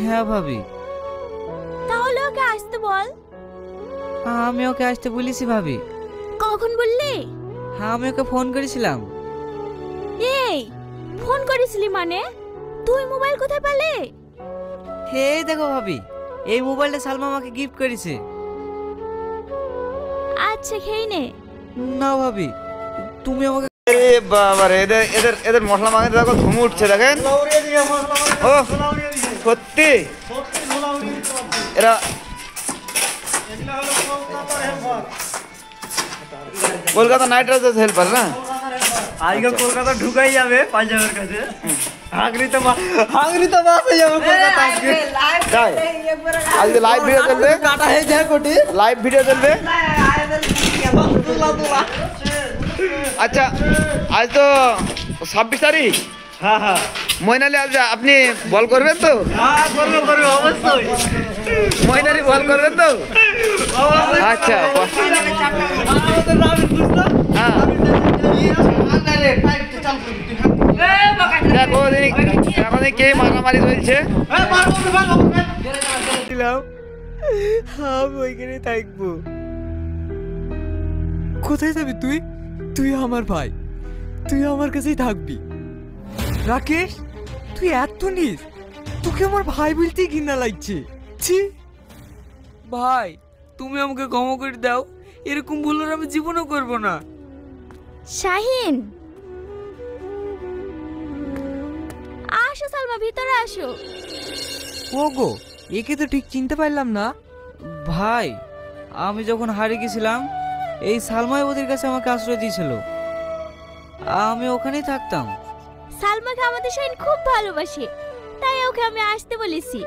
হ্যাঁ ভাবি। তাহলে ওকে আসতে বল। আমি ওকে আসতে বলেছি ভাবি। কখন বললি? হ্যাঁ আমি ওকে ফোন করেছিলাম। এই ফোন করেছিলি মানে? তুই মোবাইল কোথায় পেলে? হে দেখো ভাবি, এই মোবাইলটা সালমা আমাকে গিফট করেছে। আচ্ছা খেয়ে নে। না ভাবি, তুমি আমাকে। আরে বাবা রে, এদের এদের এদের মশলা মাখাতে দেখো ধুম উঠছে দেখেন। ও সত্যি এরা কলকাতা নাইট রাইডার্স হেল্পার না? আজকে কলকাতা ঢুকাই যাবে পাঞ্জাবের কাছে। হাগরি তো বাসে যাবে কলকাতা আজকে। তাই আজকে লাইভ ভিডিও চলবে, কাটা হয়ে যায় কোটি লাইভ ভিডিও চলবে। আচ্ছা আজ তো 26 তারিখ। হ্যাঁ হ্যাঁ মইনালি আজ আপনি বল করবেন তো? হ্যাঁ করবো অবশ্যই। মইনালি বল করবেন তো? আচ্ছা হ্যাঁ দেখো এখন কে মারামারি চলছে। আমি ওইখানে থাকবো। কোথায় যাবি তুই? তুই আমার ভাই, তুই আমার কাছেই থাকবি। রাকেশ, তুই এত নিস, তোকে আমার ভাই বলতেই ঘৃণা লাগছে। ছি ভাই, তুমি আমাকে ক্ষমা করে দাও। এরকম ভুল আর আমি জীবনও করব না। শাহিন আসো, সালমা ভিতরে আসো। ওগো, একে তো ঠিক চিনতে পারলাম না। ভাই, আমি যখন হারিয়ে গেছিলাম এই সালমাই ওদের কাছে আমাকে আশ্রয় দিয়েছিল। আমি ওখানেই থাকতাম। সালমাকে আমাদের শাহিন খুব ভালোবাসে, তাই ওকে আমি আসতে বলেছি।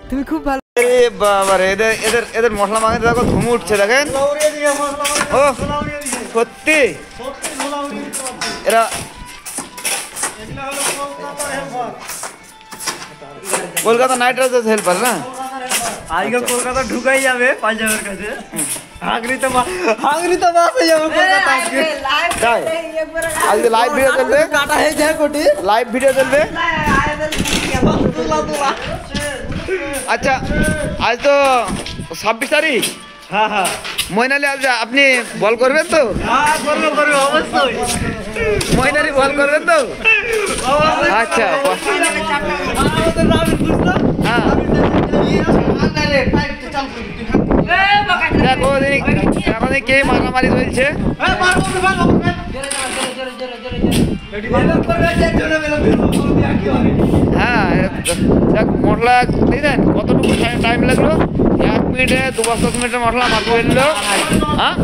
তুমি খুব ভালো। আরে বাবা রে, এদের এদের এদের মশলা মাখাতে দেখো ধুম উঠছে দেখেন। ও সত্যি এরা কলকাতা নাইট রাইডার্স হেল্পার না? আজকে কলকাতা ঢুকাই যাবে পাঞ্জাবের কাছে। হাগরি তো বাসে যাবে কলকাতা আজকে। তাই আজকে লাইভ ভিডিও চলবে, কাটা হয়ে যায় কোটি লাইভ ভিডিও চলবে। আচ্ছা আজ তো 26 তারিখ। হ্যাঁ হ্যাঁ মইনালি আজ আপনি বল করবেন তো? হ্যাঁ করবো অবশ্যই। মইনালি বল করবেন তো? আচ্ছা হ্যাঁ দেখো এখন কে মারামারি চলছে। হ্যাঁ দেখ মশলা দিলেন কতটুকু টাইম লাগলো? 1 মিনিটে 2 বস্তা সিমেন্টের মশলা মাল ফেললো। হ্যাঁ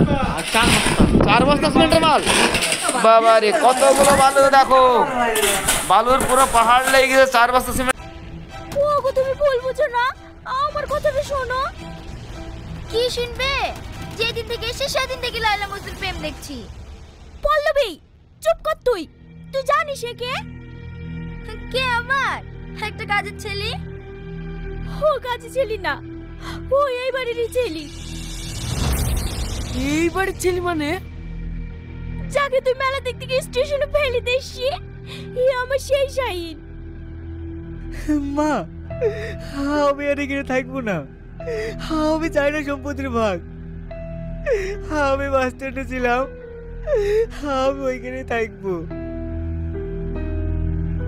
4 বস্তা সিমেন্টের মাল। বাবা রে, কতগুলো বালু দেখো, বালুর পুরো পাহাড় লেগে গেছে। 4 বস্তা সিমেন্ট। ওগো তুমি ভুল বুঝো না, আমার কথাটা শোনো। কি শুনবে? যেদিন থেকে এসে সেদিন থেকে লায়লা মজনুর প্রেম দেখছি। পল্লবী চুপ কর। তুই জানিস এ কে? কে? আমার একটা কাজের ছেলে। ও কাজের ছেলে না, ও এই বাড়িরই ছেলে। এই বাড়ির ছেলে মানে? যাকে তুই মেলা দেখতে গিয়ে স্টেশনে ফেলে দিসি, আমার সেই শাহিন। মা, আমি আর এখানে থাকবো না। আমি চাই না সম্পত্তির ভাগ। আমি বাস স্ট্যান্ডে ছিলাম, আমি ওইখানে থাকবো।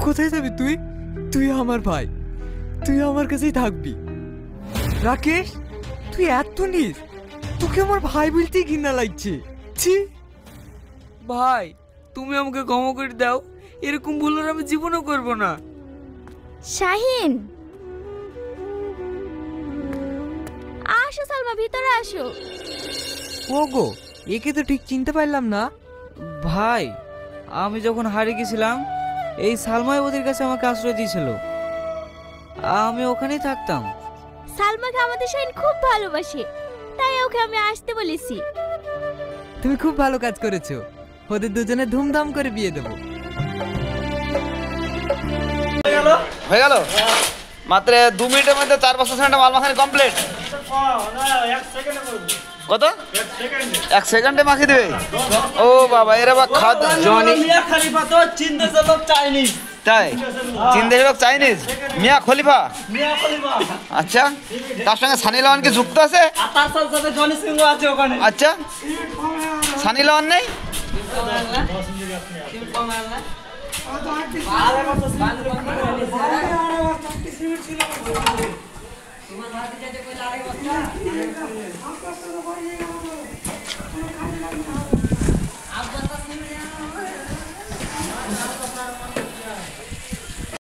কোথায় যাবি তুই? তুই আমার ভাই, তুই আমার কাছেই থাকবি। রাকেশ, তুই এত নিস, তোকে আমার ভাই বলতেই ঘৃণা লাগছে। ছি ভাই, তুমি আমাকে ক্ষমা করে দাও। এরকম ভুল আর আমি জীবনও করব না। শাহিন আসো, সালমা ভিতরে আসো। ওগো, একে তো ঠিক চিনতে পারলাম না। ভাই, আমি যখন হারিয়ে গেছিলাম এই সালমাই ওদের কাছে আমাকে আশ্রয় দিয়েছিল। আমি ওখানেই থাকতাম। সালমাকে আমাদের শাহিন খুব ভালোবাসে, তাই ওকে আমি আসতে বলেছি। তুমি খুব ভালো কাজ করেছো। ওদের দুজনে ধুমধাম করে বিয়ে দেবো। হয়ে গেল মাত্র 2 মিনিটের মধ্যে 4 বস্তা সিমেন্টের মাল মাখানি কমপ্লিট। কত? 1 সেকেন্ডে মাখিয়ে দেবে? ও বাবা, এরা বা খাদ জনি। তাই চীন দেশের লোক চাইনিজ মিয়া খলিফা মিয়া খলিফা। আচ্ছা তার সঙ্গে সানি লিওন কি যুক্ত আছে আর তার সাথে সাথে জনি সিংহ আছে ওখানে। আচ্ছা সানি লিওন নেই